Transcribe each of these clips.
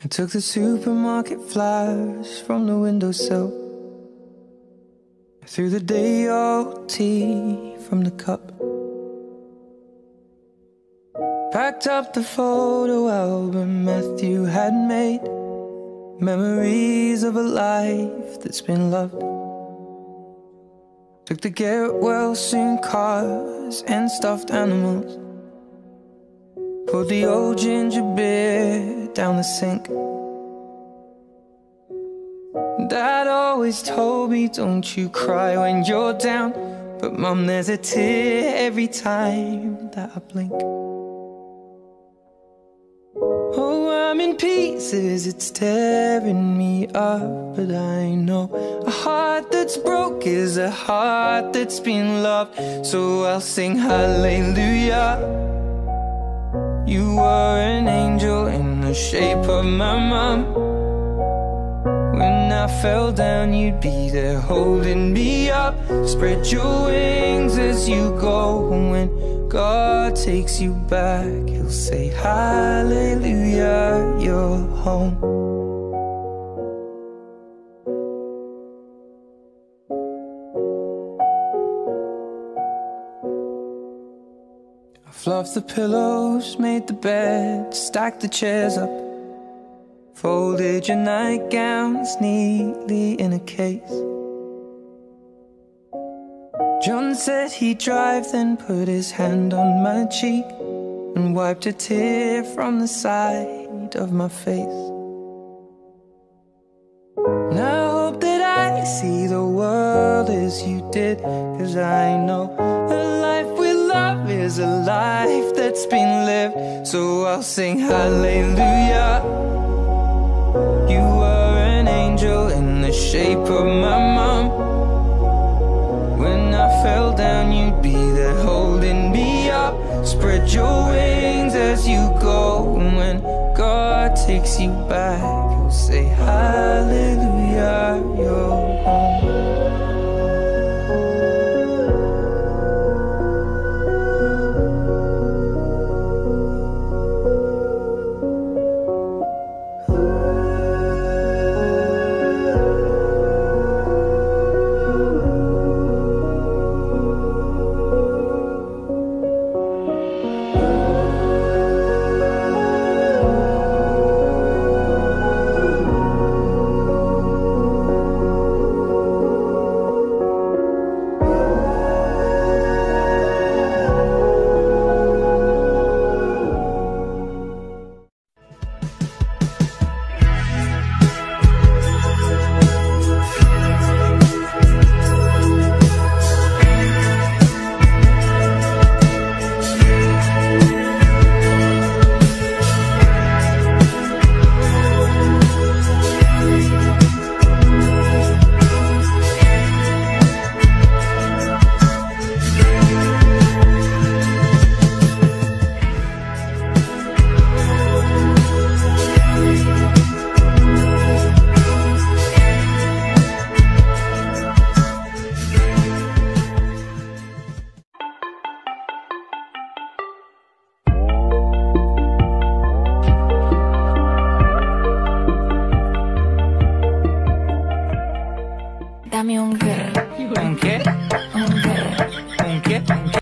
I took the supermarket flyers from the windowsill. I threw the day old tea from the cup. Packed up the photo album Matthew had made, memories of a life that's been loved. Took the get well soon cars and stuffed animals. Poured the old ginger beer down the sink. Dad always told me, don't you cry when you're down, but Mum, there's a tear every time that I blink. Oh, I'm in pieces, it's tearing me up, but I know a heart that's broke is a heart that's been loved. So I'll sing hallelujah. You were an angel in the shape of my mum. When I fell down, you'd be there holding me up. Spread your wings as you go. When God takes you back, He'll say hallelujah, you're home. Fluffed the pillows, made the bed, stacked the chairs up, folded your nightgowns neatly in a case. John said he'd drive, then put his hand on my cheek and wiped a tear from the side of my face. And I hope that I see the world as you did, 'cause I know a life with love is a life that's been lived. So I'll sing hallelujah. You were an angel in the shape of my mum. When I fell down, you'd be there holding me up. Spread your wings as you go. And when God takes you back, He'll say hallelujah, you're home. Dame un qué. ¿Un qué? Un qué. ¿Un qué? ¿Un qué?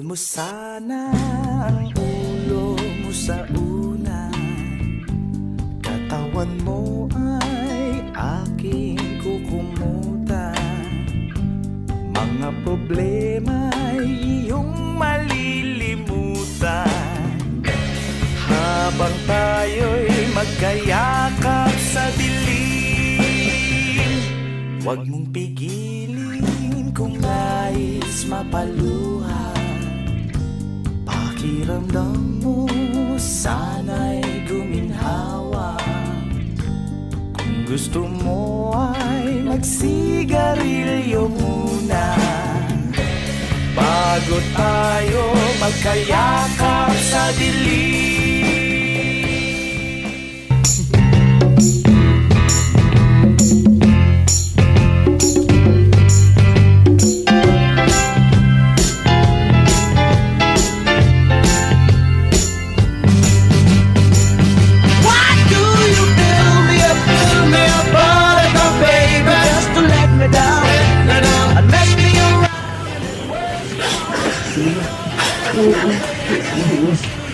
mo sana ang ulo mo sa unan, katawan mo ay aking kukumutan, mga problema ay iyong malilimutan, habang tayo'y magkayakap sa dilim. Huwag mong pigilin kung nais mapaluha, pakiramdam mo sana'y guminhawa. Kung gusto mo ay magsigarilyo muna, bago tayo magkayakap sa dilim.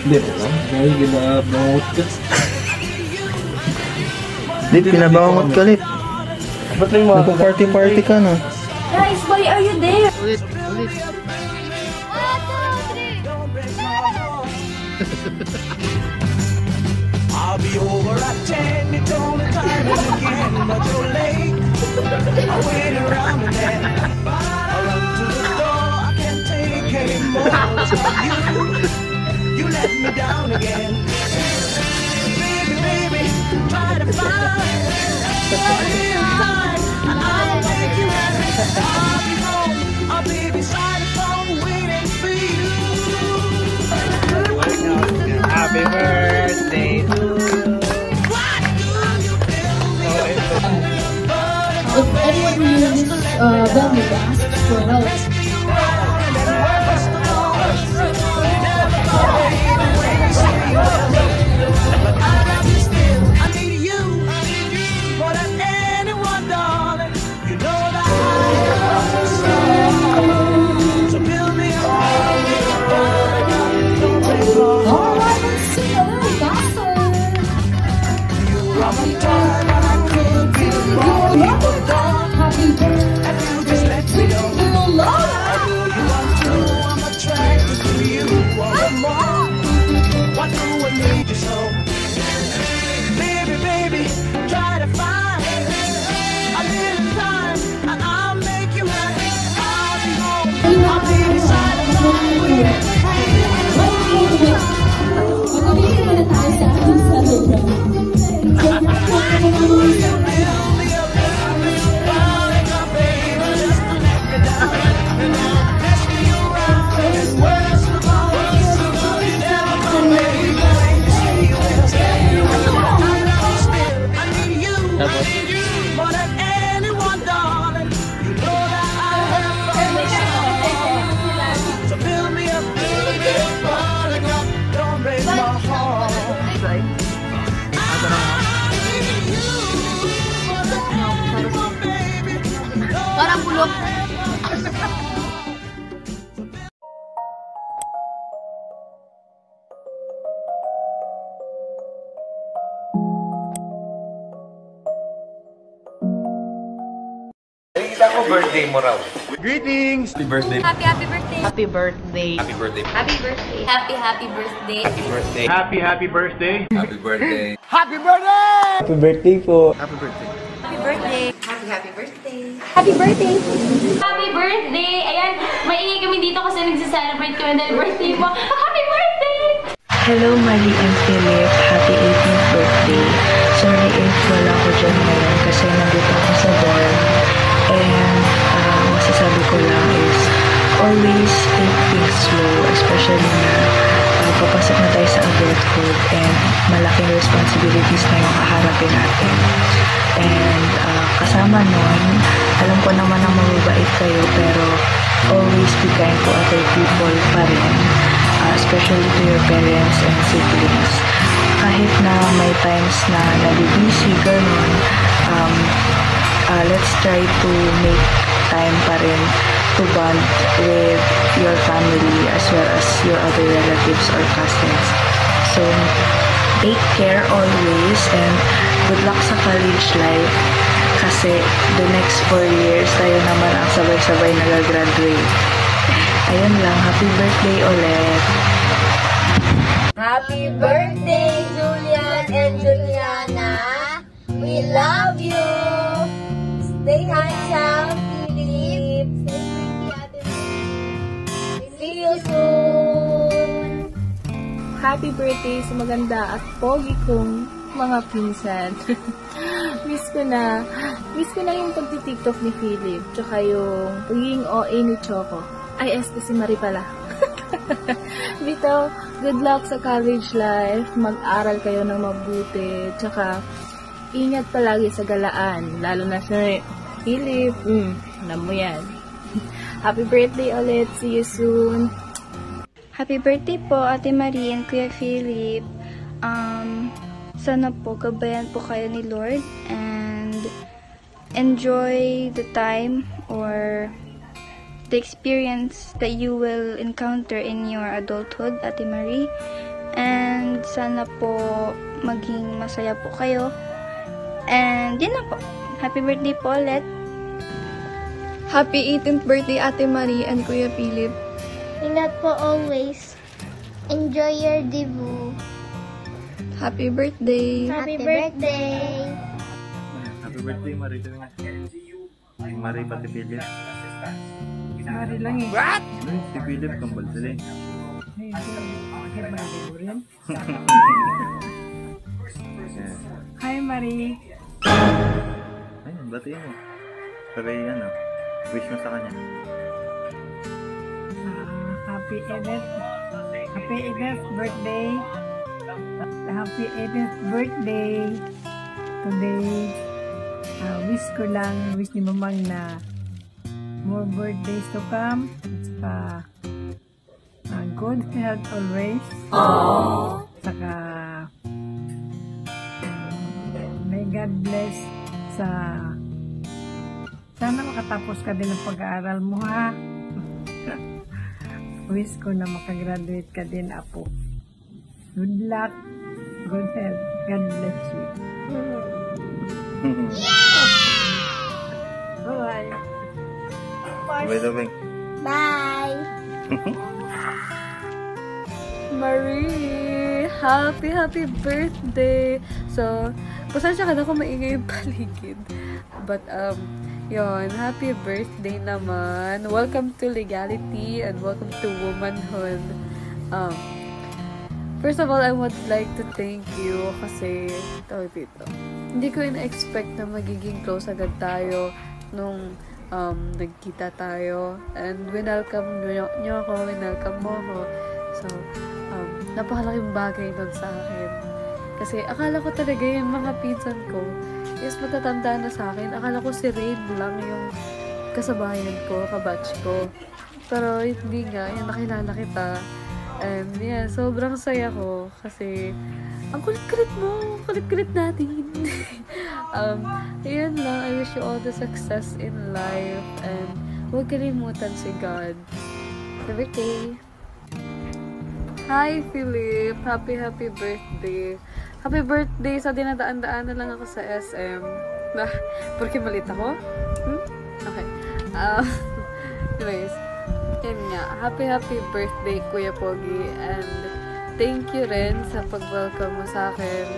Lip, pinabangot ka, Lip. Nagpa-party-party ka na. Guys, boy, are you there? Ulit. I'll be over at 10, it's only time again, but you're late. I wait around and then I run to the door, I can't take anymore. You let me down again. Baby, try to find a little time, and I'll make you happy. I'll be home, I'll be beside the phone waiting for you. Happy birthday to you. If anyone uses Belmy Gas for help, I need you more than anyone, darling. You know that I love you so build me up. Don't take long. alright, let's sing a little faster. You are my time and I could be wrong. Happy birthday, And you just let me know. little love. I know you want to. I'm attracted to you all the more. Why do I need you so? Baby, try to find a little time, and I'll make you happy. I'll be home, I'll be beside the phone waiting. Magpapigil na tayo sa ating celebrate. Build me up, darling, oh baby, just to let me down. And now mess me around, it's worse than all this. You never come, baby, stay with us. I need you more than anyone, darling. You know that I have promised. So build me up, darling, don't break my heart. I need you more than anyone, baby. Parang bulok. Nakikita ko birthday mo raw. Greetings! Happy birthday. Happy birthday. Happy birthday. Happy birthday. Happy birthday. Happy birthday. Happy birthday. Happy birthday. Happy birthday. Happy birthday po. Happy birthday. Happy birthday. Happy birthday. Happy birthday. Happy birthday. Ayan, maingay kami dito kasi nagse-celebrate kami dahil birthday mo. Happy birthday! Hello, Mali and Philip. Happy 18th birthday. Sorry if wala ko dyan ngayon kasi nandito ako sa dorm. And masasabi ko lang is always take things slow, especially na papasok na tayo sa adulthood and malaking responsibilities na yung haharapin natin. And kasama nun, alam ko naman na mababait kayo pero always be kind to other people pa rin, especially to your parents and siblings. Kahit na may times na nabibisi, ganun, let's try to make time pa rin to bond with your family as well as your other relatives or cousins. So, take care always and good luck sa college life kasi the next 4 years tayo naman ang sabay-sabay nag-graduate. Ayun lang, happy birthday ulit! Happy birthday, Julian and Juliana! We love you! Stay handsome, Philip! See you soon! Happy birthday sa maganda at pogi kong mga pinsan. Miss ko na yung pagti-TikTok ni Philip, tsaka yung pagiging OA ni Choco. Ay, si Marie pala. Dito, good luck sa college life, mag-aral kayo ng mabuti, tsaka ingat palagi sa galaan, lalo na sa Philip. Alam mo yan. Happy birthday ulit, see you soon. Happy birthday po, Ate Marie and Kuya Philip. Sana po gabayan po kayo ni Lord and enjoy the time or the experience that you will encounter in your adulthood, Ate Marie. And sana po maging masaya po kayo. And yun na po. Happy birthday po ulit. Happy 18th birthday, Ate Marie and Kuya Philip. Ingat po always. Enjoy your debut. Happy birthday. Happy birthday. Happy birthday, Marie. Marie pati Philip. Marie lang eh. What? Si Philip kambal sila eh. Hi, Marie. Ayun, batiin mo. Sabi ano, wish mo sa kanya. Happy 18th birthday. Happy 18th birthday. Today, wish ni Mamang na more birthdays to come. Saka, good health always. Saka, may God bless sana makatapos ka din ng pag-aaral mo, ha? Wish ko na makagraduate ka din, Apo. Good luck. Good health. God bless you. Bye. Bye. Bye. Marie, happy birthday. So, pasensya ka na kung maingay yung paligid. But, yun, happy birthday naman. Welcome to legality and welcome to womanhood. First of all, I would like to thank you kasi, tawag dito, hindi ko ina-expect na magiging close agad tayo nung nagkita tayo. And winelcome nyo ako, winelcome mo ako. So, napakalaking bagay nun sa akin. Kasi akala ko talaga yung mga pinsan ko is matatanda na sa akin. Akala ko si Rain lang yung kasabayan ko, kabatch ko. Pero hindi nga, yung nakilala kita. And yeah, sobrang saya ko kasi ang kulit-kulit mo, kulit-kulit natin. Ayan lang, I wish you all the success in life and huwag kalimutan si God. Happy birthday! Hi Philip! Happy birthday! Happy birthday! Sa dinadaan-daan na lang ako sa SM. Porque malit ako? Okay. Anyways, yun nga. Happy birthday, Kuya Pogi. And thank you rin sa pag-welcome mo sa akin.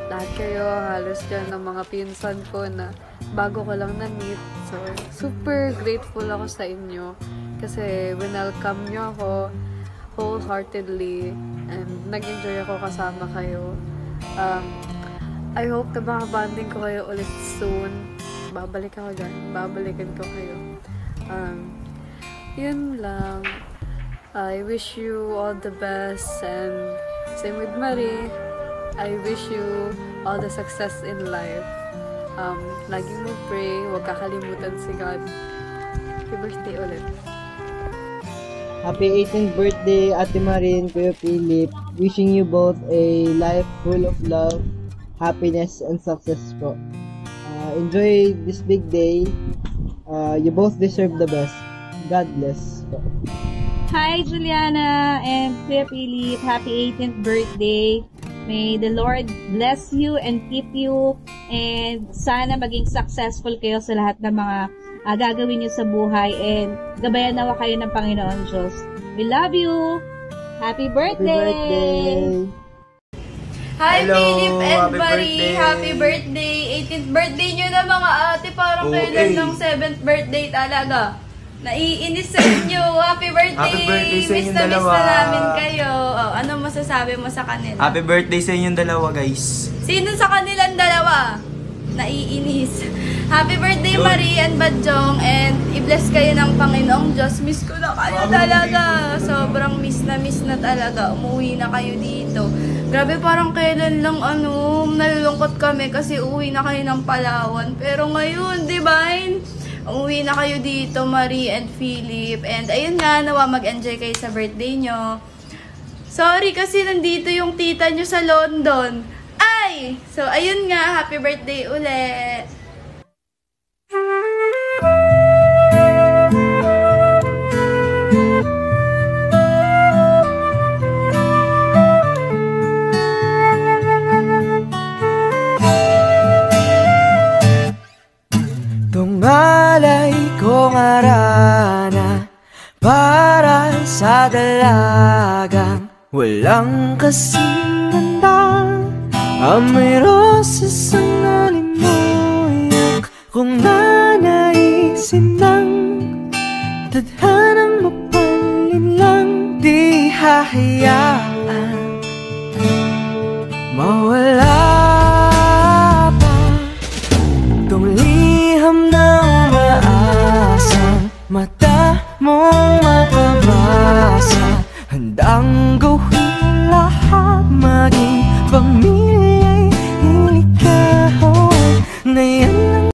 Lahat kayo, halos dyan ng mga pinsan ko na bago ko lang na-meet. So, super grateful ako sa inyo. Kasi welcome nyo ako wholeheartedly. And nag-enjoy ako kasama kayo. I hope na makabanding ko kayo ulit soon. Babalik ako dyan. Babalikan ko kayo. Yun lang. I wish you all the best. And same with Marie. I wish you all the success in life. Laging mag-pray. Huwag kakalimutan si God. Happy birthday ulit. Happy 18th birthday, Ate Marie and Kuya Philip. Wishing you both a life full of love, happiness, and success po. Enjoy this big day. You both deserve the best. God bless. Hi, Juliana and Kuya Philip. Happy 18th birthday. May the Lord bless you and keep you. And sana maging successful kayo sa lahat ng mga gagawin niyo sa buhay. And gabayan nawa kayo ng Panginoon Diyos. We love you. Happy birthday! Happy birthday! Hi, Hello, Philip and happy Marie. birthday. Happy birthday. 18th birthday nyo na mga ate. Parang kailan ng 7th birthday talaga. Naiinis sa inyo. Happy birthday. Happy birthday sa inyong Miss dalawa. na namin kayo. Oh, ano masasabi mo sa kanila? Happy birthday sa inyong dalawa, guys. Sino sa kanilang dalawa? Naiinis. Happy birthday, Marie and Badjong. And i-bless kayo ng Panginoong Diyos. Miss ko na kayo talaga. Sobrang miss na talaga. Umuwi na kayo dito. Grabe, parang kailan lang nalulungkot kami kasi uwi na kayo ng Palawan. Pero ngayon, Divine, umuwi na kayo dito, Marie and Philip. And ayun nga, nawa mag-enjoy kayo sa birthday nyo. Sorry kasi nandito yung tita nyo sa London. Ay! So, ayun nga, happy birthday ulit. Tungalay kong arana para sa dalagang walang kasing ganda. Amoy rosas ang nalimuyak kung nanaisin ng tadhanang mapalin lang. Di hahayaan mawala pa tong liham na umaasang mata mong mapabasa.